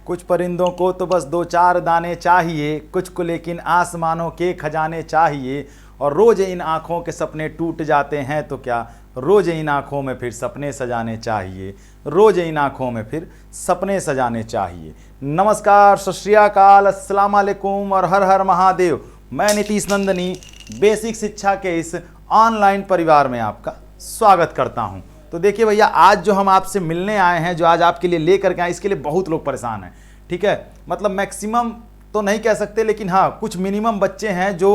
कुछ परिंदों को तो बस दो चार दाने चाहिए, कुछ को लेकिन आसमानों के खजाने चाहिए। और रोज इन आँखों के सपने टूट जाते हैं तो क्या, रोज इन आँखों में फिर सपने सजाने चाहिए, रोज इन आँखों में फिर सपने सजाने चाहिए। नमस्कार, सत श्री अकाल, अस्सलाम वालेकुम और हर हर महादेव। मैं नीतीश नंदनी बेसिक शिक्षा के इस ऑनलाइन परिवार में आपका स्वागत करता हूं। तो देखिए भैया, आज जो हम आपसे मिलने आए हैं, जो आज आपके लिए लेकर के आए, इसके लिए बहुत लोग परेशान हैं। ठीक है, मतलब मैक्सिमम तो नहीं कह सकते, लेकिन हाँ कुछ मिनिमम बच्चे हैं जो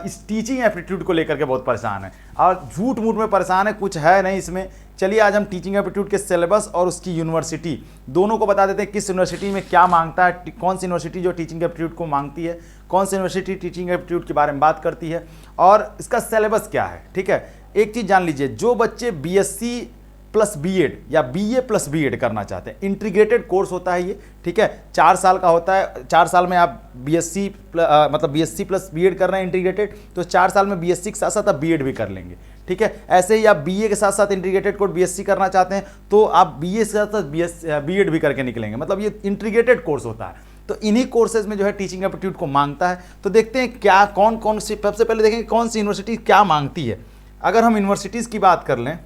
इस टीचिंग एप्टीट्यूड को लेकर के बहुत परेशान हैं और झूठ मूठ में परेशान है, कुछ है नहीं इसमें। चलिए आज हम टीचिंग एप्टीट्यूड के सिलेबस और उसकी यूनिवर्सिटी दोनों को बता देते हैं, किस यूनिवर्सिटी में क्या मांगता है, कौन सी यूनिवर्सिटी जो टीचिंग एप्टीट्यूड को मांगती है, कौन सी यूनिवर्सिटी टीचिंग एप्टीट्यूड के बारे में बात करती है और इसका सिलेबस क्या है। ठीक है, एक चीज़ जान लीजिए, जो बच्चे बीएससी प्लस बीएड या बीए प्लस बीएड करना चाहते हैं, इंटीग्रेटेड कोर्स होता है ये। ठीक है, 4 साल का होता है, 4 साल में आप बीएससी मतलब बीएससी प्लस बीएड कर रहे हैं इंटीग्रेटेड, तो 4 साल में बीएससी के साथ साथ आप बीएड भी कर लेंगे। ठीक है, ऐसे ही आप बीए के साथ साथ इंटीग्रेटेड कोर्स बीएससी करना चाहते हैं तो आप बीए के साथ साथ बीएड भी करके निकलेंगे, मतलब ये इंटीग्रेटेड कोर्स होता है। तो इन्हीं कोर्सेज में जो है टीचिंग एप्टीट्यूड को मांगता है। तो देखते हैं क्या कौन कौन सी, सबसे पहले देखेंगे कौन सी यूनिवर्सिटी क्या मांगती है। अगर हम यूनिवर्सिटीज़ की बात कर लें,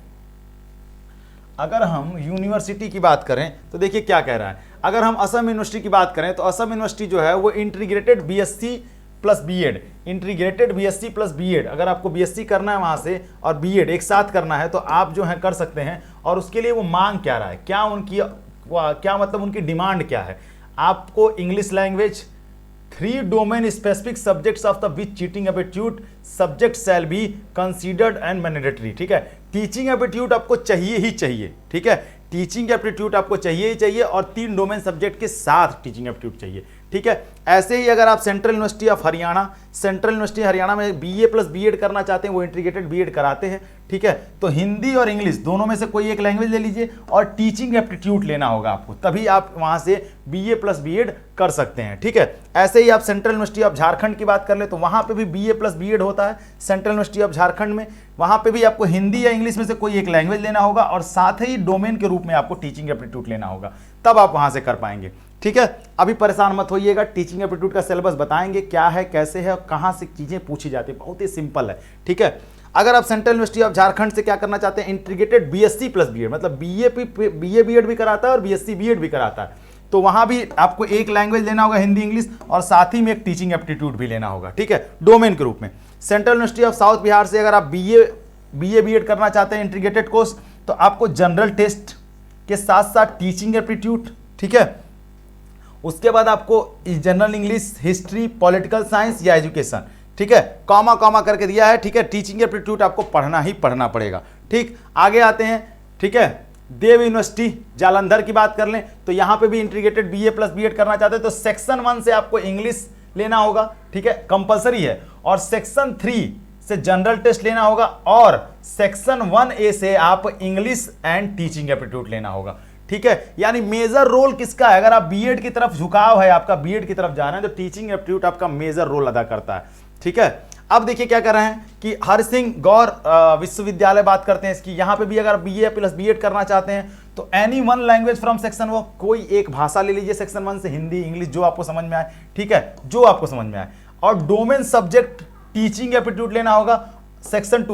अगर हम यूनिवर्सिटी की बात करें तो देखिए क्या कह रहा है। अगर हम असम यूनिवर्सिटी की बात करें तो असम यूनिवर्सिटी जो है वो integrated BSc plus BEd, integrated BSc plus BEd, अगर आपको बीएससी करना है वहाँ से और बीएड एक साथ करना है तो आप जो है कर सकते हैं। और उसके लिए वो मांग क्या रहा है, क्या उनकी क्या मतलब उनकी डिमांड क्या है। आपको English language 3 domain specific subjects of the which teaching aptitude subject shall be considered and mandatory. ठीक है, टीचिंग एप्टीट्यूड आपको चाहिए ही चाहिए। ठीक है, टीचिंग एप्टीट्यूड आपको चाहिए ही चाहिए और 3 डोमेन सब्जेक्ट के साथ टीचिंग एप्टीट्यूड चाहिए। ठीक है, ऐसे ही अगर आप central university of Haryana, central university Haryana में बीए प्लस बीएड करना चाहते हैं, वो इंटीग्रेटेड बीएड कराते हैं। ठीक है, तो हिंदी और इंग्लिश दोनों में से कोई एक लैंग्वेज ले लीजिए और टीचिंग एप्टीट्यूड लेना होगा आपको, तभी आप वहां से बीए प्लस बीएड कर सकते हैं। ठीक है, ऐसे ही आप सेंट्रल यूनिवर्सिटी ऑफ झारखंड की बात कर ले तो वहां पे भी बीए प्लस बीएड होता है सेंट्रल यूनिवर्सिटी ऑफ झारखंड में। वहां पे भी आपको हिंदी या इंग्लिश में से कोई एक लैंग्वेज लेना होगा और साथ ही डोमेन के रूप में आपको टीचिंग एप्टीट्यूड लेना होगा, तब आप वहां से कर पाएंगे। ठीक है, अभी परेशान मत होइएगा, टीचिंग एप्टीट्यूड का सिलेबस बताएंगे क्या है, कैसे है और कहां से चीजें पूछी जाती है, बहुत ही सिंपल है। ठीक है, अगर आप सेंट्रल यूनिवर्सिटी ऑफ झारखंड से क्या करना चाहते हैं, इंटीग्रेटेड बीएससी प्लस बीएड, मतलब बीए बीएड भी कराता है और बीएससी बीएड भी कराता है, तो वहां भी आपको एक लैंग्वेज लेना होगा हिंदी इंग्लिश और साथ ही में एक टीचिंग एप्टीट्यूड भी लेना होगा। ठीक है, डोमेन के रूप में। Central university of south Bihar से अगर आप बीए बीएड करना चाहते हैं इंटीग्रेटेड कोर्स, तो आपको जनरल टेस्ट के साथ साथ टीचिंग एप्टीट्यूड, ठीक है, उसके बाद आपको general English, history, political science या एजुकेशन, ठीक है, कॉमा कॉमा करके दिया है। ठीक है, टीचिंग एप्टीट्यूड आपको पढ़ना ही पढ़ना पड़ेगा। ठीक, आगे आते हैं। ठीक है, देव यूनिवर्सिटी जालंधर की बात कर लें तो यहां पे भी इंटीग्रेटेड बीए प्लस बीएड करना चाहते हैं तो सेक्शन 1 से आपको इंग्लिश लेना होगा। ठीक है, कंपलसरी है, और सेक्शन 3 से जनरल टेस्ट लेना होगा और सेक्शन 1A से आप इंग्लिश एंड टीचिंग एप्टीट्यूड लेना होगा। ठीक है, यानी मेजर रोल किसका है, अगर आप बीएड की तरफ झुकाव है, आपका बीएड की तरफ जा रहे हैं तो टीचिंग एप्टीट्यूड आपका मेजर रोल अदा करता है। ठीक है, अब देखिए क्या कर रहे हैं कि हरि सिंह गौर विश्वविद्यालय बात करते हैं इसकी, यहां पे भी अगर बीए प्लस बीएड करना चाहते हैं तो any one language from section 1, कोई एक भाषा ले लीजिए सेक्शन 1 से, हिंदी इंग्लिश जो आपको समझ में आए। ठीक है, जो आपको समझ में आए, और डोमेन सब्जेक्ट टीचिंग एप्टीट्यूड लेना होगा सेक्शन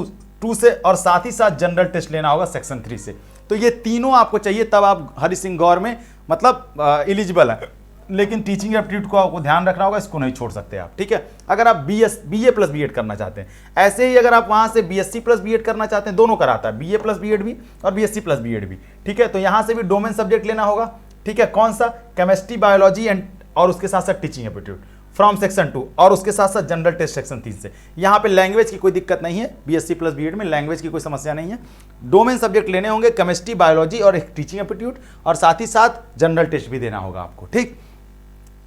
2 से और साथ ही साथ जनरल टेस्ट लेना होगा सेक्शन 3 से। तो ये तीनों आपको चाहिए, तब आप हरि सिंह गौर में मतलब एलिजिबल है। लेकिन टीचिंग एप्टीट्यूड को आपको ध्यान रखना होगा, इसको नहीं छोड़ सकते आप। ठीक है, अगर आप बीए प्लस बीएड करना चाहते हैं, ऐसे ही अगर आप वहां से बीएससी प्लस बीएड करना चाहते हैं, दोनों कराता है, बीए प्लस बीएड भी और बीएससी प्लस बीएड भी। ठीक है, तो यहां से भी डोमेन सब्जेक्ट लेना होगा। ठीक है, कौन सा, केमिस्ट्री, बायोलॉजी एंड और उसके साथ साथ टीचिंग एप्टीट्यूड फ्रॉम सेक्शन 2 और उसके साथ साथ जनरल टेस्ट सेक्शन 3 से। यहाँ पे लैंग्वेज की कोई दिक्कत नहीं है, बीएससी प्लस बीएड में लैंग्वेज की कोई समस्या नहीं है। डोमेन सब्जेक्ट लेने होंगे केमिस्ट्री, बायोलॉजी और एक टीचिंग एप्टीट्यूड, और साथ ही साथ जनरल टेस्ट भी देना होगा आपको। ठीक,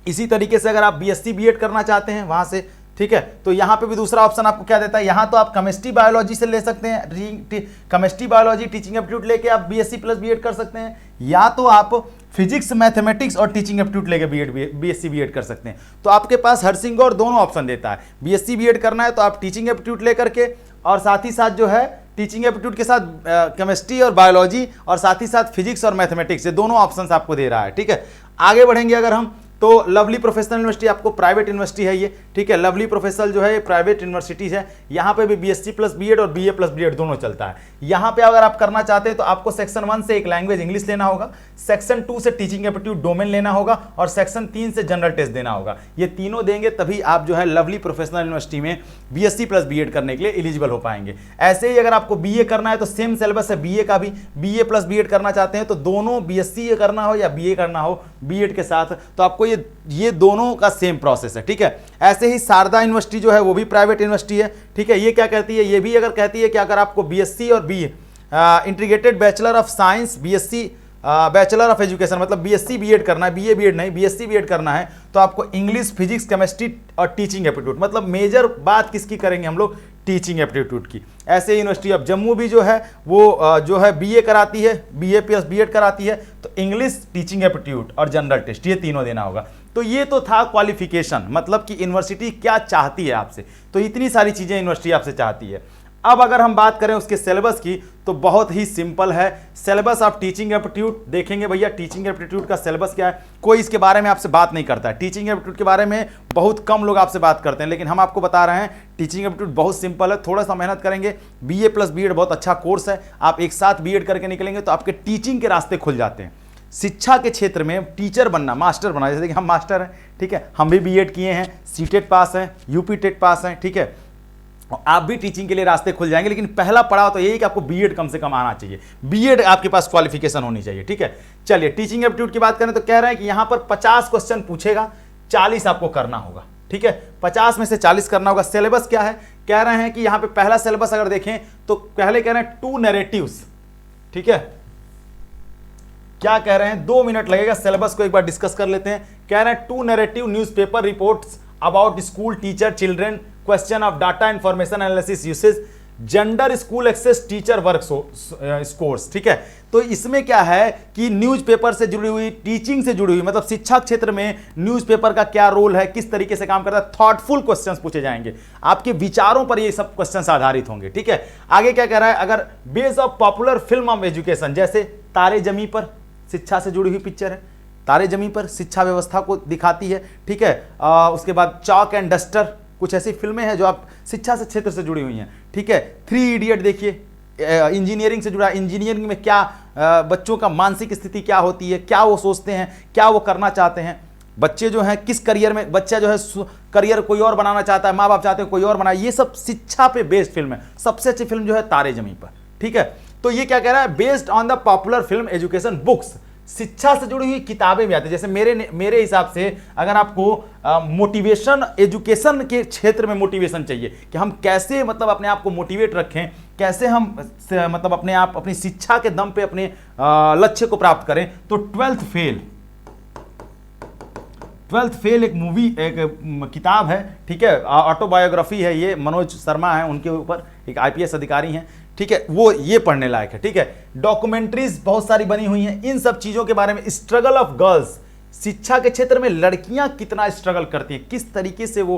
इसी तरीके से अगर आप बीएससी बीएड करना चाहते हैं वहां से, ठीक है, तो यहाँ पे भी दूसरा ऑप्शन आपको क्या देता है, यहाँ तो आप केमिस्ट्री बायोलॉजी से ले सकते हैं, केमिस्ट्री बायोलॉजी टीचिंग एप्टीट्यूड लेके आप बीएससी प्लस बीएड कर सकते हैं, या तो आप फिजिक्स मैथमेटिक्स और टीचिंग एप्टीट्यूड लेके बीएससी बीएड कर सकते हैं। तो आपके पास हरि सिंह गौर दोनों ऑप्शन देता है, बीएससी बीएड करना है तो आप टीचिंग एप्टीट्यूड लेकर के और साथ ही साथ जो है टीचिंग एप्टीट्यूड के साथ केमिस्ट्री और बायोलॉजी और साथ ही साथ फिजिक्स और मैथमेटिक्स, ये दोनों ऑप्शंस आपको दे रहा है। ठीक है, आगे बढ़ेंगे अगर हम, तो लवली प्रोफेशनल यूनिवर्सिटी आपको प्राइवेट यूनिवर्सिटी है ये, ठीक है। लवली प्रोफेशनल जो है ये प्राइवेट यूनिवर्सिटी है, यहाँ पे भी बीएससी प्लस बीएड और बीए प्लस बीएड दोनों चलता है। यहाँ पे अगर आप करना चाहते हैं तो आपको सेक्शन 1 से एक लैंग्वेज इंग्लिश लेना होगा, सेक्शन 2 से टीचिंग एप्टीट्यूड डोमेन लेना होगा और सेक्शन 3 से जनरल टेस्ट देना होगा। ये तीनों देंगे तभी आप जो है लवली प्रोफेशनल यूनिवर्सिटी में बीएससी प्लस बीएड करने के लिए एलिजिबल हो पाएंगे। ऐसे ही अगर आपको बीए करना है तो सेम सिलेबस है बीए का भी, बीए प्लस बीएड करना चाहते हैं तो दोनों बीएससी करना हो या बीए करना हो बीएड के साथ, तो आपको ये दोनों का सेम प्रोसेस है, ठीक है। ऐसे ही शारदा यूनिवर्सिटी जो है वो भी प्राइवेट यूनिवर्सिटी है, ठीक है। ये क्या कहती है, ये भी अगर कहती है कि अगर आपको बीएससी और BA integrated bachelor of science, BSc bachelor of education, मतलब बीएससी बीएड करना है, बीए बीएड नहीं, बीएससी बीएड करना है, तो आपको इंग्लिश, फिजिक्स, केमिस्ट्री और टीचिंग एप्टीट्यूड, मतलब मेजर बात किसकी करेंगे हम लोग, टीचिंग एप्टीट्यूड की। ऐसे यूनिवर्सिटी ऑफ जम्मू भी जो है वो जो है बीए कराती है, बीए प्लस बीएड कराती है, तो इंग्लिश, टीचिंग एप्टीट्यूड और जनरल टेस्ट ये तीनों देना होगा। तो ये तो था क्वालिफिकेशन, मतलब कि यूनिवर्सिटी क्या चाहती है आपसे, तो इतनी सारी चीजें यूनिवर्सिटी आपसे चाहती है। अब अगर हम बात करें उसके सिलेबस की तो बहुत ही सिंपल है। सिलेबस ऑफ टीचिंग एप्टीट्यूड देखेंगे भैया, टीचिंग एप्टीट्यूड का सिलेबस क्या है, कोई इसके बारे में आपसे बात नहीं करता है। टीचिंग एप्टीट्यूड के बारे में बहुत कम लोग आपसे बात करते हैं, लेकिन हम आपको बता रहे हैं टीचिंग एप्टीट्यूड बहुत सिंपल है। थोड़ा सा मेहनत करेंगे, बीए प्लस बीएड बहुत अच्छा कोर्स है, आप एक साथ बीएड करके निकलेंगे तो आपके टीचिंग के रास्ते खुल जाते हैं। शिक्षा के क्षेत्र में टीचर बनना, मास्टर बनना, जैसे कि हम मास्टर हैं, ठीक है, हम भी बीएड किए हैं, सीटेट पास हैं, यूपी टेट पास हैं, ठीक है, आप भी टीचिंग के लिए रास्ते खुल जाएंगे। लेकिन पहला पड़ाव तो यही कि आपको बीएड कम से कम आना चाहिए, बीएड आपके पास क्वालिफिकेशन होनी चाहिए, ठीक है। चलिए टीचिंग एप्टीट्यूड की बात करें तो कह रहे हैं कि यहां पर 50 क्वेश्चन पूछेगा, 40 आपको करना होगा, ठीक है, 50 में से 40 करना होगा। सिलेबस क्या है, कह रहे हैं कि यहां पे पहला सिलेबस अगर देखें तो पहले कह रहे हैं 2 नैरेटिव्स, ठीक है, क्या कह रहे हैं, 2 मिनट लगेगा, सिलेबस को एक बार डिस्कस कर लेते हैं। कह रहे हैं 2 narrative newspaper reports about school teacher children, question of data information analysis usage, gender school access teacher work scores, ठीक है। तो इसमें क्या है कि न्यूज़पेपर से जुड़ी हुई, टीचिंग से जुड़ी हुई, मतलब शिक्षा क्षेत्र में न्यूज़पेपर का क्या रोल है, किस तरीके से काम करता है, थॉटफुल क्वेश्चंस पूछे जाएंगे, आपके विचारों पर ये सब क्वेश्चंस आधारित होंगे, ठीक है। आगे क्या कह रहा है, अगर base of popular film of education, जैसे तारे जमी पर शिक्षा से जुड़ी हुई पिक्चर है, तारे जमी पर शिक्षा व्यवस्था को दिखाती है, ठीक है। उसके बाद चॉक एंड डस्टर, कुछ ऐसी फिल्में हैं जो आप शिक्षा से क्षेत्र से जुड़ी हुई हैं, ठीक है। 3 इडियट देखिए, इंजीनियरिंग से जुड़ा, इंजीनियरिंग में क्या बच्चों का मानसिक स्थिति क्या होती है, क्या वो सोचते हैं, क्या वो करना चाहते हैं, बच्चे जो हैं किस करियर में, बच्चा जो है करियर कोई और बनाना चाहता है, माँ बाप चाहते हैं कोई और बनाए, ये सब शिक्षा पे बेस्ड फिल्म है। सबसे अच्छी फिल्म जो है तारे जमी पर, ठीक है। तो ये क्या कह रहा है, based on the popular film education books, शिक्षा से जुड़ी हुई किताबें भी आती है। जैसे मेरे हिसाब से अगर आपको मोटिवेशन, एजुकेशन के क्षेत्र में मोटिवेशन चाहिए कि हम कैसे मतलब अपने आप को मोटिवेट रखें, कैसे हम मतलब अपने आप अपनी शिक्षा के दम पे अपने लक्ष्य को प्राप्त करें, तो 12th फेल एक मूवी, एक किताब है, ठीक है, ऑटोबायोग्राफी है, ये मनोज शर्मा है, उनके ऊपर एक आईपीएस अधिकारी हैं, ठीक है, वो ये पढ़ने लायक है, ठीक है। डॉक्यूमेंट्रीज बहुत सारी बनी हुई हैं इन सब चीजों के बारे में। स्ट्रगल ऑफ गर्ल्स, शिक्षा के क्षेत्र में लड़कियां कितना स्ट्रगल करती हैं, किस तरीके से वो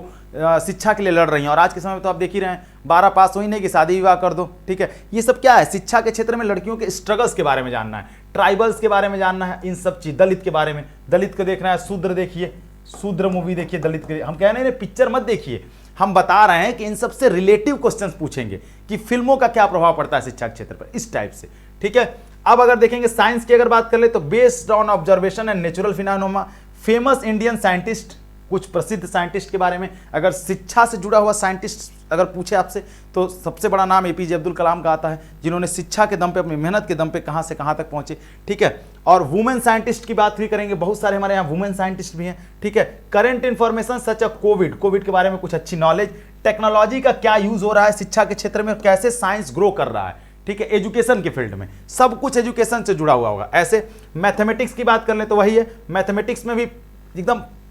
शिक्षा के लिए लड़ रही हैं, और आज के समय में तो आप देख ही रहे हैं 12 पास हुई नहीं कि शादी विवाह कर दो, ठीक है। ये सब क्या है, शिक्षा के क्षेत्र में लड़कियों के स्ट्रगल्स के बारे में जानना है, ट्राइबल्स के बारे में जानना है, इन सब चीज, दलित के बारे में, दलित को देखना है, शूद्र देखिए, शूद्र मूवी देखिए, दलित के, हम कह रहे हैं पिक्चर मत देखिए, हम बता रहे हैं कि इन सबसे रिलेटिव क्वेश्चंस पूछेंगे कि फिल्मों का क्या प्रभाव पड़ता है शिक्षा क्षेत्र पर, इस टाइप से, ठीक है। अब अगर देखेंगे साइंस की अगर बात कर ले तो based on observation and natural phenomena, famous Indian scientist, कुछ प्रसिद्ध साइंटिस्ट के बारे में, अगर शिक्षा से जुड़ा हुआ साइंटिस्ट अगर पूछे आपसे तो सबसे बड़ा नाम एपीजे अब्दुल कलाम का आता है, जिन्होंने शिक्षा के दम पे, अपनी मेहनत के दम पे कहां से कहां तक पहुंचे, ठीक है। और वुमेन साइंटिस्ट की बात भी करेंगे, बहुत सारे हमारे यहाँ वुमेन साइंटिस्ट भी हैं, ठीक है। करंट इंफॉर्मेशन सच अ कोविड के बारे में कुछ अच्छी नॉलेज, टेक्नोलॉजी का क्या यूज हो रहा है शिक्षा के क्षेत्र में, कैसे साइंस ग्रो कर रहा है, ठीक है, एजुकेशन के फील्ड में, सब कुछ एजुकेशन से जुड़ा हुआ होगा। ऐसे मैथमेटिक्स की बात कर लें तो वही है, मैथमेटिक्स में भी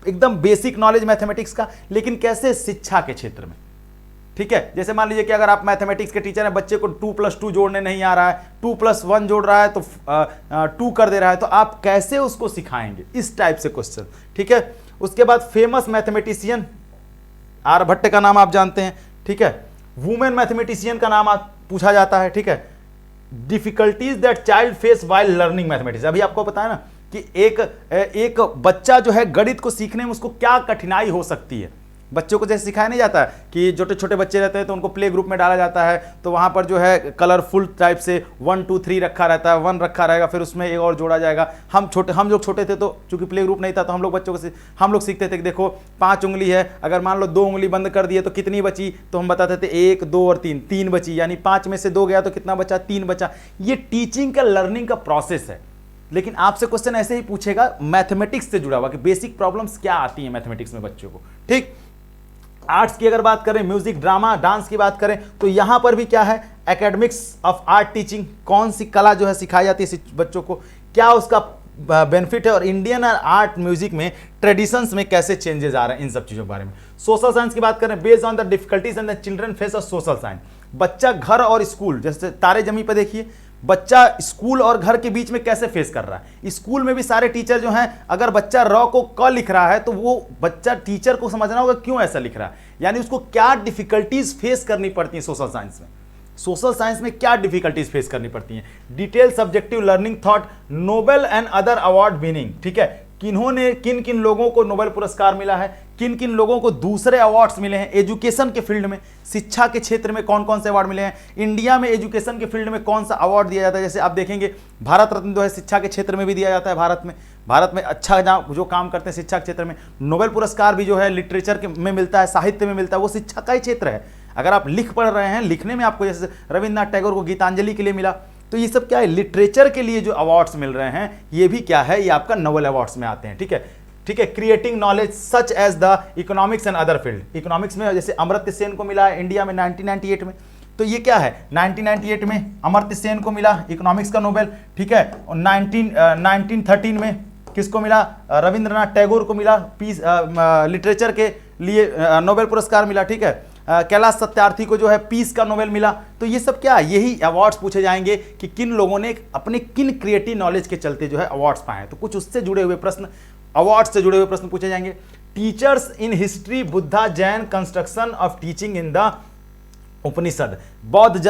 एकदम बेसिक नॉलेज मैथमेटिक्स का, लेकिन कैसे शिक्षा के क्षेत्र में, ठीक है। जैसे मान लीजिए कि अगर आप मैथमेटिक्स के टीचर हैं, बच्चे को 2+2 जोड़ने नहीं आ रहा है, 2+1 जोड़ रहा है तो 2 कर दे रहा है, तो आप कैसे उसको सिखाएंगे, इस टाइप से क्वेश्चन, ठीक है। उसके बाद फेमस मैथमेटिशियन आर्यभट्ट का नाम आप जानते हैं, ठीक है, वुमेन मैथमेटिशियन का नाम पूछा जाता है, ठीक है। Difficulties that child face while learning mathematics, अभी आपको पता है ना कि एक बच्चा जो है गणित को सीखने में उसको क्या कठिनाई हो सकती है। बच्चों को जैसे सिखाया नहीं जाता है कि छोटे छोटे बच्चे रहते हैं तो उनको प्ले ग्रुप में डाला जाता है, तो वहाँ पर जो है कलरफुल टाइप से 1 2 3 रखा रहता है, 1 रखा रहेगा, फिर उसमें एक और जोड़ा जाएगा। हम लोग छोटे थे तो चूंकि प्ले ग्रुप नहीं था तो हम लोग बच्चों को हम लोग सीखते थे कि देखो 5 उंगली है, अगर मान लो 2 उंगली बंद कर दिए तो कितनी बची, तो हम बताते थे 1 2 और 3 बची, यानी 5 में से 2 गया तो कितना बचा, 3 बचा। ये टीचिंग का लर्निंग का प्रोसेस है। लेकिन आपसे क्वेश्चन ऐसे ही पूछेगा मैथमेटिक्स से जुड़ा हुआ कि बेसिक प्रॉब्लम्स क्या आती हैं मैथमेटिक्स में बच्चों को। ठीक, आर्ट्स की अगर बात करें, म्यूजिक, ड्रामा, डांस की बात करें तो यहां पर भी क्या है, एकेडमिक्स ऑफ आर्ट टीचिंग, कौन सी कला जो है सिखाई जाती है बच्चों को, क्या उसका बेनिफिट है, और इंडियन आर्ट म्यूजिक में ट्रेडिशंस में कैसे चेंजेस आ रहे हैं, इन सब चीजों के बारे में। सोशल साइंस की बात करें, based on the difficulties and the children face of social science, बच्चा घर और स्कूल, जैसे तारे जमी पे देखिए बच्चा स्कूल और घर के बीच में कैसे फेस कर रहा है। स्कूल में भी सारे टीचर जो हैं, अगर बच्चा र को क लिख रहा है तो वो बच्चा टीचर को समझना होगा क्यों ऐसा लिख रहा है, यानी उसको क्या डिफिकल्टीज फेस करनी पड़ती हैं सोशल साइंस में। सोशल साइंस में क्या डिफिकल्टीज फेस करनी पड़ती हैं, detail subjective learning thought, Nobel and other award winning, ठीक है, किन्होंने किन किन लोगों को नोबेल पुरस्कार मिला है, किन किन लोगों को दूसरे अवार्ड्स मिले हैं, एजुकेशन के फील्ड में, शिक्षा के क्षेत्र में कौन कौन से अवार्ड मिले हैं, इंडिया में एजुकेशन के फील्ड में कौन सा अवार्ड दिया जाता है। जैसे आप देखेंगे भारत रत्न जो है शिक्षा के क्षेत्र में भी दिया जाता है, भारत में अच्छा जो काम करते हैं शिक्षा के क्षेत्र में। नोबेल पुरस्कार भी जो है लिटरेचर में मिलता है, साहित्य में मिलता है, वो शिक्षा का ही क्षेत्र है। अगर आप लिख पढ़ रहे हैं, लिखने में आपको जैसे रविन्द्रनाथ टैगोर को गीतांजलि के लिए मिला, तो ये सब क्या है, लिटरेचर के लिए जो अवार्ड्स मिल रहे हैं ये भी क्या है, ये आपका नोबेल अवार्ड्स में आते हैं। ठीक है, creating knowledge such as the economics and other field, economics में जैसे अमर्त्य सेन को मिला है इंडिया में 1998 में, तो ये क्या है 1998 में अमर्त्य सेन को मिला इकोनॉमिक्स का नोबेल। ठीक है, और 1913 में किसको मिला, रविंद्रनाथ टैगोर को मिला पीस लिटरेचर के लिए नोबेल पुरस्कार मिला। ठीक है, कैलाश सत्यार्थी को जो है पीस का नोबेल मिला। तो ये सब क्या, यही अवार्ड्स पूछे जाएंगे कि किन लोगों ने अपने किन क्रिएटिव नॉलेज के चलते जो है अवार्ड्स पाए, तो कुछ उससे जुड़े हुए प्रश्न, अवार्ड्स से जुड़े हुए प्रश्न पूछे जाएंगे। Teachers in history, Buddha, Jain, construction of teaching in the Upanishad, बौद्ध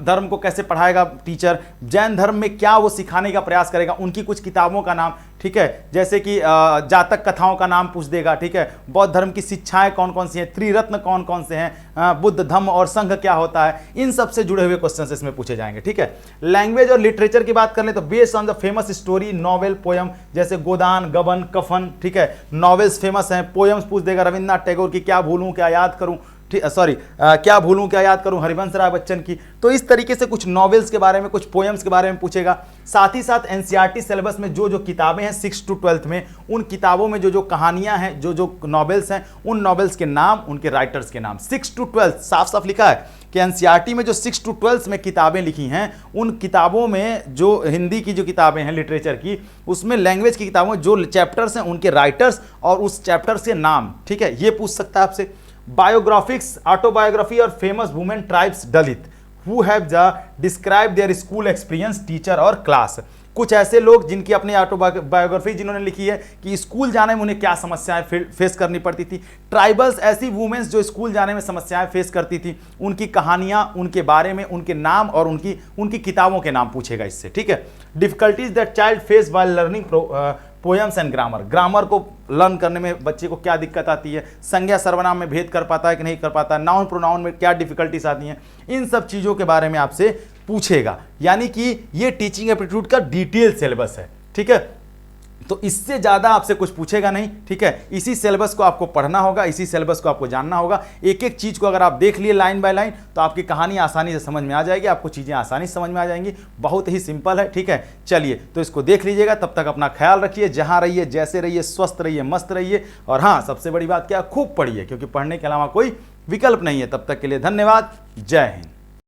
धर्म को कैसे पढ़ाएगा टीचर, जैन धर्म में क्या वो सिखाने का प्रयास करेगा, उनकी कुछ किताबों का नाम, ठीक है, जैसे कि जातक कथाओं का नाम पूछ देगा। ठीक है, बौद्ध धर्म की शिक्षाएं कौन कौन सी हैं, त्रिरत्न कौन कौन से हैं, बुद्ध धम्म और संघ क्या होता है, इन सब से जुड़े हुए क्वेश्चन इसमें पूछे जाएंगे। ठीक है, लैंग्वेज और लिटरेचर की बात कर लें तो based on the famous story, novel, poem, जैसे गोदान, गबन, कफन, ठीक है, नॉवेल्स फेमस हैं। पोयम्स पूछ देगा रविन्द्रनाथ टैगोर की, क्या भूलूं क्या याद करूं, क्या भूलूं क्या याद करूं, हरिवंश राय बच्चन की। तो इस तरीके से कुछ नॉवेल्स के बारे में, कुछ पोएम्स के बारे में पूछेगा। साथ ही साथ एनसीईआरटी सिलेबस में जो जो किताबें हैं 6 to 12th में, उन किताबों में जो जो कहानियां हैं, जो जो नॉवेल्स हैं, उन नॉवेल्स के नाम, उनके राइटर्स के नाम। 6 to 12 साफ साफ लिखा है कि एनसीईआरटी में जो 6 to 12 में किताबें लिखी हैं, उन किताबों में जो हिंदी की जो किताबें हैं लिटरेचर की, उसमें लैंग्वेज की किताबों में जो चैप्टर्स हैं उनके राइटर्स और उस चैप्टर्स के नाम। ठीक है, ये पूछ सकता है आपसे। बायोग्राफिक्स, ऑटोबायोग्राफी और famous women tribes Dalit who have describe their school experience, teacher और क्लास। कुछ ऐसे लोग जिनकी अपनी ऑटोबायोग्राफी जिन्होंने लिखी है कि स्कूल जाने में उन्हें क्या समस्याएं फेस करनी पड़ती थी। ट्राइबल्स, ऐसी वुमेन्स जो स्कूल जाने में समस्याएं फेस करती थी, उनकी कहानियां, उनके बारे में, उनके नाम और उनकी किताबों के नाम पूछेगा इससे। ठीक है, difficulties that child face while learning poems and grammar, grammar को लर्न करने में बच्चे को क्या दिक्कत आती है, संज्ञा सर्वनाम में भेद कर पाता है कि नहीं कर पाता है, नाउन प्रोनाउन में क्या डिफिकल्टीज आती हैं, इन सब चीज़ों के बारे में आपसे पूछेगा। यानी कि ये टीचिंग एप्टीट्यूड का डिटेल सिलेबस है। ठीक है, तो इससे ज़्यादा आपसे कुछ पूछेगा नहीं। ठीक है, इसी सिलेबस को आपको पढ़ना होगा, इसी सिलेबस को आपको जानना होगा। एक एक चीज़ को अगर आप देख लिए लाइन बाय लाइन तो आपकी कहानी आसानी से समझ में आ जाएगी, आपको चीज़ें आसानी से समझ में आ जाएंगी। बहुत ही सिंपल है। ठीक है, चलिए तो इसको देख लीजिएगा। तब तक अपना ख्याल रखिए, जहाँ रहिए, जैसे रहिए, स्वस्थ रहिए, मस्त रहिए। और हाँ, सबसे बड़ी बात क्या, खूब पढ़िए, क्योंकि पढ़ने के अलावा कोई विकल्प नहीं है। तब तक के लिए धन्यवाद। जय हिंद।